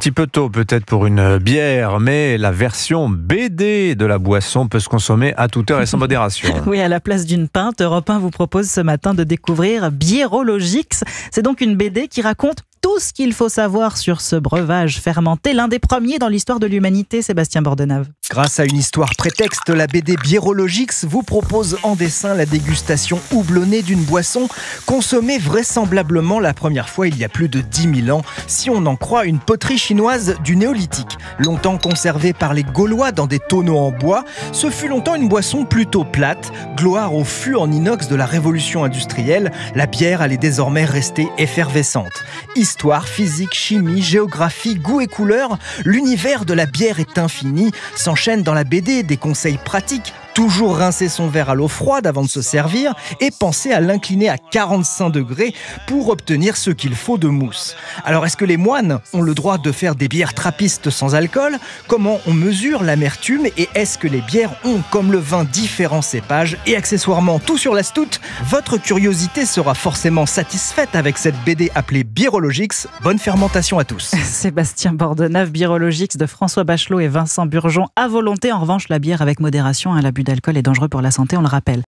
petit peu tôt peut-être pour une bière, mais la version BD de la boisson peut se consommer à toute heure et sans modération. Oui, à la place d'une pinte, Europe 1 vous propose ce matin de découvrir Biérologix. C'est donc une BD qui raconte tout ce qu'il faut savoir sur ce breuvage fermenté, l'un des premiers dans l'histoire de l'humanité, Sébastien Bordenave. Grâce à une histoire prétexte, la BD Biérologix vous propose en dessin la dégustation houblonnée d'une boisson consommée vraisemblablement la première fois il y a plus de 10 000 ans, si on en croit une poterie chinoise du néolithique. Longtemps conservée par les Gaulois dans des tonneaux en bois, ce fut longtemps une boisson plutôt plate. Gloire au fût en inox de la révolution industrielle, la bière allait désormais rester effervescente. Histoire, physique, chimie, géographie, goût et couleurs, l'univers de la bière est infini. S'enchaînent dans la BD des conseils pratiques. Toujours rincer son verre à l'eau froide avant de se servir et penser à l'incliner à 45 degrés pour obtenir ce qu'il faut de mousse. Alors est-ce que les moines ont le droit de faire des bières trappistes sans alcool ? Comment on mesure l'amertume et est-ce que les bières ont, comme le vin, différents cépages ? Et accessoirement, tout sur la stout, votre curiosité sera forcément satisfaite avec cette BD appelée Biérologix. Bonne fermentation à tous. Sébastien Bordenave, Biérologix de François Bachelot et Vincent Burgeon à volonté. En revanche, la bière avec modération, l'abus d'alcool est dangereux pour la santé, on le rappelle.